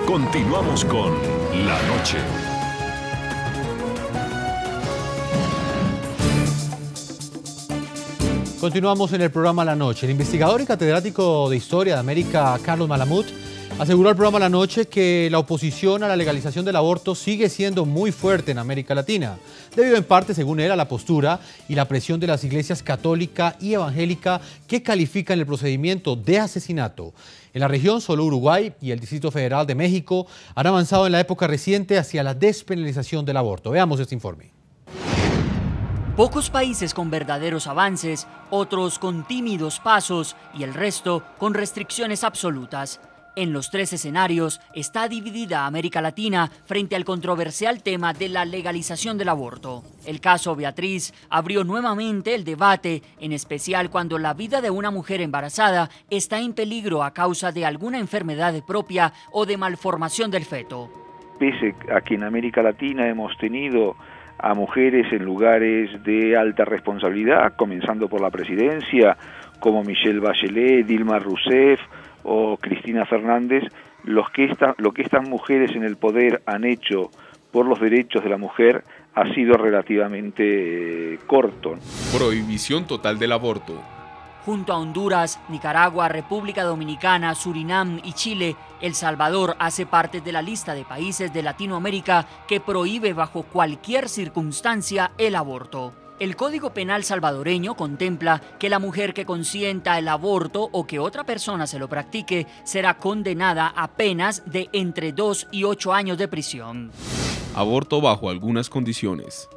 Continuamos con La Noche. Continuamos en el programa La Noche. El investigador y catedrático de Historia de América, Carlos Malamud, aseguró al programa La Noche que la oposición a la legalización del aborto sigue siendo muy fuerte en América Latina, debido en parte, según él, a la postura y la presión de las iglesias católica y evangélica que califican el procedimiento de asesinato. En la región, solo Uruguay y el Distrito Federal de México han avanzado en la época reciente hacia la despenalización del aborto. Veamos este informe. Pocos países con verdaderos avances, otros con tímidos pasos y el resto con restricciones absolutas. En los tres escenarios está dividida América Latina frente al controversial tema de la legalización del aborto. El caso Beatriz abrió nuevamente el debate, en especial cuando la vida de una mujer embarazada está en peligro a causa de alguna enfermedad propia o de malformación del feto. Pese a que en América Latina hemos tenido a mujeres en lugares de alta responsabilidad, comenzando por la presidencia, como Michelle Bachelet, Dilma Rousseff o Cristina Fernández, lo que estas mujeres en el poder han hecho por los derechos de la mujer ha sido relativamente corto. Prohibición total del aborto. Junto a Honduras, Nicaragua, República Dominicana, Surinam y Chile, El Salvador hace parte de la lista de países de Latinoamérica que prohíbe bajo cualquier circunstancia el aborto. El Código Penal salvadoreño contempla que la mujer que consienta el aborto o que otra persona se lo practique será condenada a penas de entre 2 y 8 años de prisión. Aborto bajo algunas condiciones.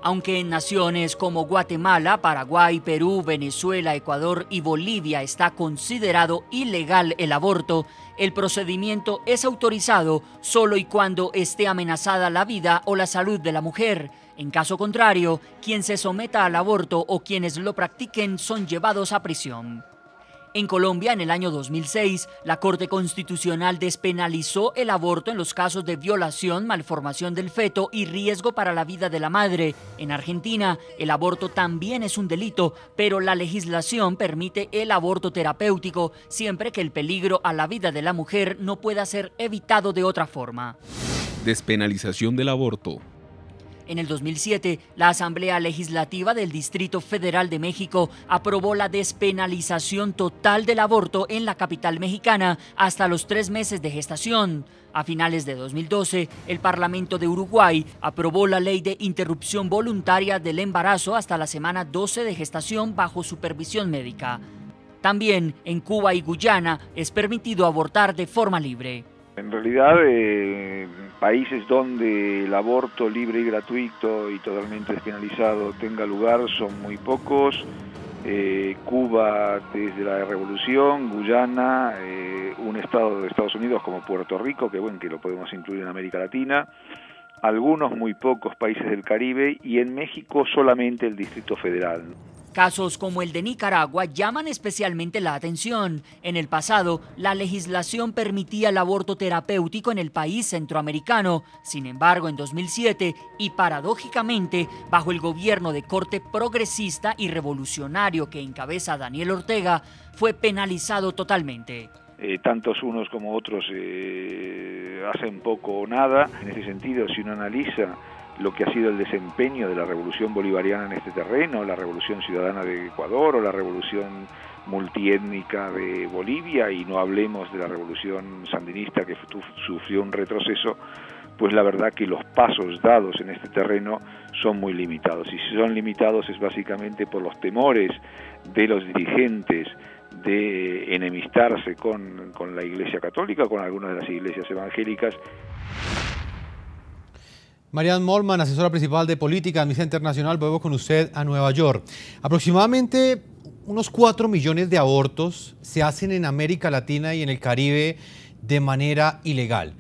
Aunque en naciones como Guatemala, Paraguay, Perú, Venezuela, Ecuador y Bolivia está considerado ilegal el aborto, el procedimiento es autorizado solo y cuando esté amenazada la vida o la salud de la mujer. En caso contrario, quien se someta al aborto o quienes lo practiquen son llevados a prisión. En Colombia, en el año 2006, la Corte Constitucional despenalizó el aborto en los casos de violación, malformación del feto y riesgo para la vida de la madre. En Argentina, el aborto también es un delito, pero la legislación permite el aborto terapéutico siempre que el peligro a la vida de la mujer no pueda ser evitado de otra forma. Despenalización del aborto. En el 2007, la Asamblea Legislativa del Distrito Federal de México aprobó la despenalización total del aborto en la capital mexicana hasta los 3 meses de gestación. A finales de 2012, el Parlamento de Uruguay aprobó la ley de interrupción voluntaria del embarazo hasta la semana 12 de gestación bajo supervisión médica. También en Cuba y Guyana es permitido abortar de forma libre. En realidad, países donde el aborto libre y gratuito y totalmente despenalizado tenga lugar son muy pocos. Cuba desde la Revolución, Guyana, un estado de Estados Unidos como Puerto Rico, que bueno, que lo podemos incluir en América Latina, algunos muy pocos países del Caribe y en México solamente el Distrito Federal. Casos como el de Nicaragua llaman especialmente la atención. En el pasado, la legislación permitía el aborto terapéutico en el país centroamericano. Sin embargo, en 2007, y paradójicamente, bajo el gobierno de corte progresista y revolucionario que encabeza Daniel Ortega, fue penalizado totalmente. Tantos unos como otros hacen poco o nada. En ese sentido, si uno analiza lo que ha sido el desempeño de la revolución bolivariana en este terreno, la revolución ciudadana de Ecuador o la revolución multiétnica de Bolivia, y no hablemos de la revolución sandinista que sufrió un retroceso, pues la verdad que los pasos dados en este terreno son muy limitados. Y si son limitados es básicamente por los temores de los dirigentes de enemistarse con la Iglesia Católica, con algunas de las iglesias evangélicas. Marianne Mollman, asesora principal de política de Amnistía Internacional, vuelvo con usted a Nueva York. Aproximadamente unos 4 millones de abortos se hacen en América Latina y en el Caribe de manera ilegal.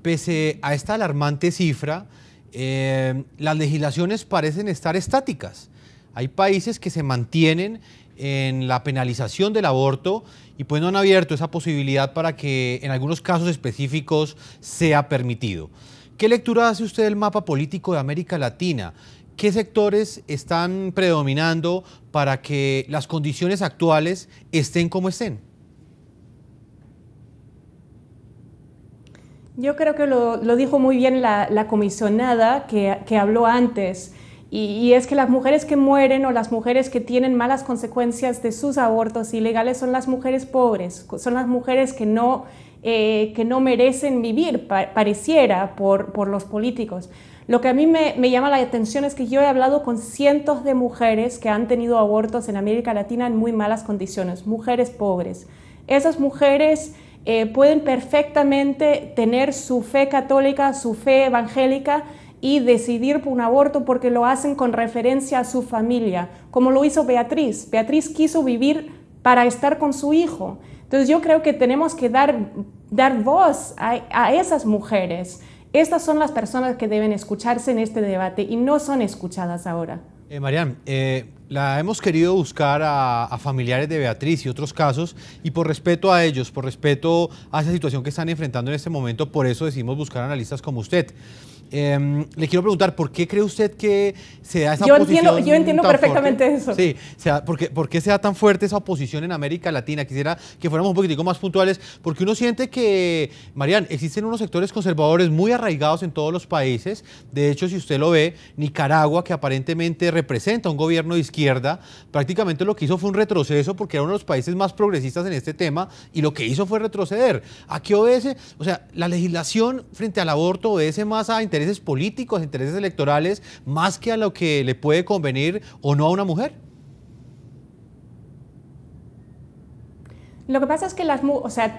Pese a esta alarmante cifra, las legislaciones parecen estar estáticas. Hay países que se mantienen en la penalización del aborto y pues no han abierto esa posibilidad para que en algunos casos específicos sea permitido. ¿Qué lectura hace usted del mapa político de América Latina? ¿Qué sectores están predominando para que las condiciones actuales estén como estén? Yo creo que lo dijo muy bien la comisionada que habló antes, y es que las mujeres que mueren o las mujeres que tienen malas consecuencias de sus abortos ilegales son las mujeres pobres, son las mujeres que no merecen vivir, pareciera, por los políticos. Lo que a mí me llama la atención es que yo he hablado con cientos de mujeres que han tenido abortos en América Latina en muy malas condiciones, mujeres pobres. Esas mujeres pueden perfectamente tener su fe católica, su fe evangélica y decidir por un aborto porque lo hacen con referencia a su familia, como lo hizo Beatriz. Beatriz quiso vivir para estar con su hijo. Entonces yo creo que tenemos que dar voz a esas mujeres. Estas son las personas que deben escucharse en este debate y no son escuchadas ahora. Marian, la hemos querido buscar a familiares de Beatriz y otros casos, y por respeto a ellos, por respeto a esa situación que están enfrentando en este momento, por eso decidimos buscar analistas como usted. Le quiero preguntar, ¿por qué cree usted que se da esa oposición? Yo entiendo perfectamente eso. Sí, ¿por qué se da tan fuerte esa oposición en América Latina? Quisiera que fuéramos un poquitico más puntuales, porque uno siente que, Marian, existen unos sectores conservadores muy arraigados en todos los países. De hecho, si usted lo ve, Nicaragua, que aparentemente representa un gobierno de izquierda, prácticamente lo que hizo fue un retroceso, porque era uno de los países más progresistas en este tema, y lo que hizo fue retroceder. ¿A qué obedece? O sea, la legislación frente al aborto obedece más a intereses políticos, intereses electorales, más que a lo que le puede convenir o no a una mujer. Lo que pasa es que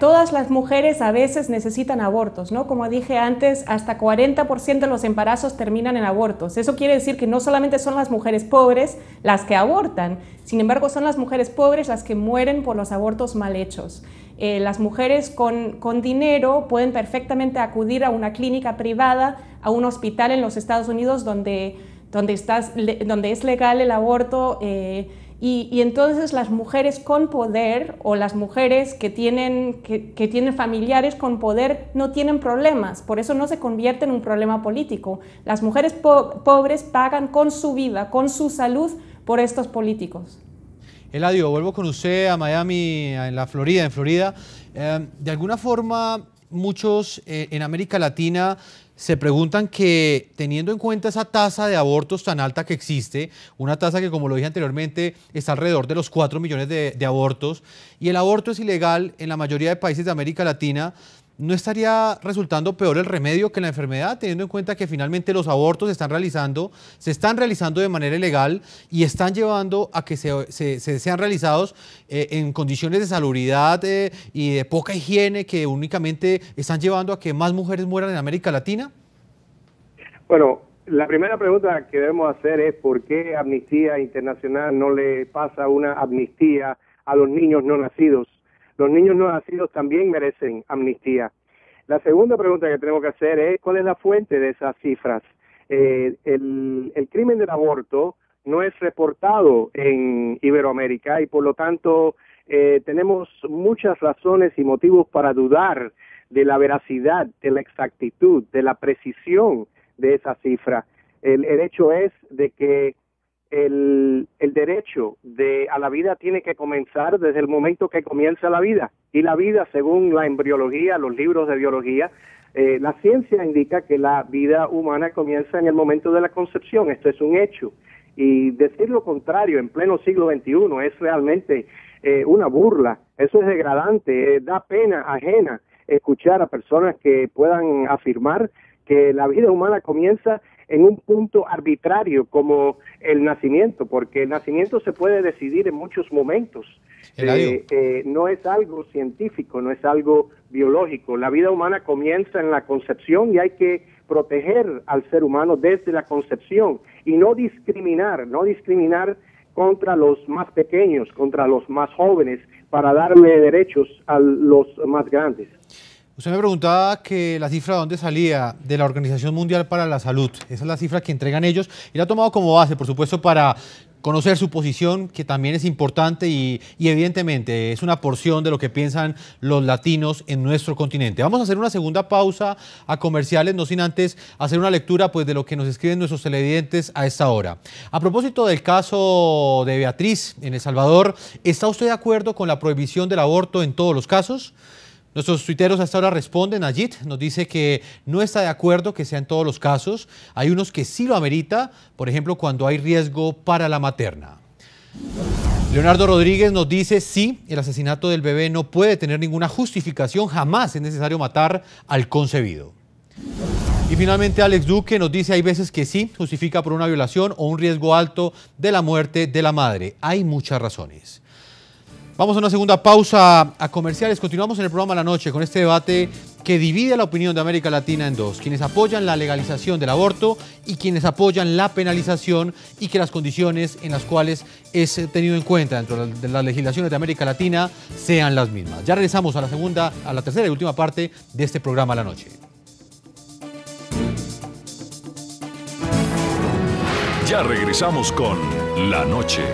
todas las mujeres a veces necesitan abortos, ¿no? Como dije antes, hasta 40% de los embarazos terminan en abortos. Eso quiere decir que no solamente son las mujeres pobres las que abortan, sin embargo son las mujeres pobres las que mueren por los abortos mal hechos. Las mujeres con dinero pueden perfectamente acudir a una clínica privada, a un hospital en los Estados Unidos donde es legal el aborto, y entonces las mujeres con poder o las mujeres que tienen familiares con poder no tienen problemas, por eso no se convierte en un problema político. Las mujeres pobres pagan con su vida, con su salud por estos políticos. Eladio, vuelvo con usted a Miami, en Florida. De alguna forma, muchos en América Latina se preguntan que, teniendo en cuenta esa tasa de abortos tan alta que existe, una tasa que, como lo dije anteriormente, está alrededor de los 4 millones de abortos, y el aborto es ilegal en la mayoría de países de América Latina, ¿no estaría resultando peor el remedio que la enfermedad, teniendo en cuenta que finalmente los abortos se están realizando de manera ilegal y están llevando a que sean realizados en condiciones de salubridad y de poca higiene, que únicamente están llevando a que más mujeres mueran en América Latina? Bueno, la primera pregunta que debemos hacer es ¿por qué Amnistía Internacional no le pasa una amnistía a los niños no nacidos? Los niños no nacidos también merecen amnistía. La segunda pregunta que tenemos que hacer es ¿cuál es la fuente de esas cifras? El crimen del aborto no es reportado en Iberoamérica y por lo tanto tenemos muchas razones y motivos para dudar de la veracidad, de la exactitud, de la precisión de esa cifra. El hecho es de que el derecho a la vida tiene que comenzar desde el momento que comienza la vida. Y la vida, según la embriología, los libros de biología, la ciencia indica que la vida humana comienza en el momento de la concepción. Esto es un hecho. Y decir lo contrario en pleno siglo XXI es realmente una burla. Eso es degradante, da pena ajena escuchar a personas que puedan afirmar que la vida humana comienza en un punto arbitrario como el nacimiento, porque el nacimiento se puede decidir en muchos momentos. No es algo científico, no es algo biológico. La vida humana comienza en la concepción y hay que proteger al ser humano desde la concepción y no discriminar contra los más pequeños, contra los más jóvenes, para darle derechos a los más grandes. Usted me preguntaba que la cifra de dónde salía, de la Organización Mundial para la Salud. Esa es la cifra que entregan ellos y la ha tomado como base, por supuesto, para conocer su posición, que también es importante y evidentemente es una porción de lo que piensan los latinos en nuestro continente. Vamos a hacer una segunda pausa a comerciales, no sin antes hacer una lectura de lo que nos escriben nuestros televidentes a esta hora. A propósito del caso de Beatriz en El Salvador, ¿está usted de acuerdo con la prohibición del aborto en todos los casos? Nuestros tuiteros hasta ahora responden. Ajit nos dice que no está de acuerdo que sea en todos los casos. Hay unos que sí lo amerita, por ejemplo, cuando hay riesgo para la materna. Leonardo Rodríguez nos dice, sí, el asesinato del bebé no puede tener ninguna justificación, jamás es necesario matar al concebido. Y finalmente Alex Duque nos dice, hay veces que sí, justifica por una violación o un riesgo alto de la muerte de la madre. Hay muchas razones. Vamos a una segunda pausa a comerciales. Continuamos en el programa La Noche con este debate que divide la opinión de América Latina en dos. Quienes apoyan la legalización del aborto y quienes apoyan la penalización y que las condiciones en las cuales es tenido en cuenta dentro de las legislaciones de América Latina sean las mismas. Ya regresamos a la tercera y última parte de este programa La Noche. Ya regresamos con La Noche.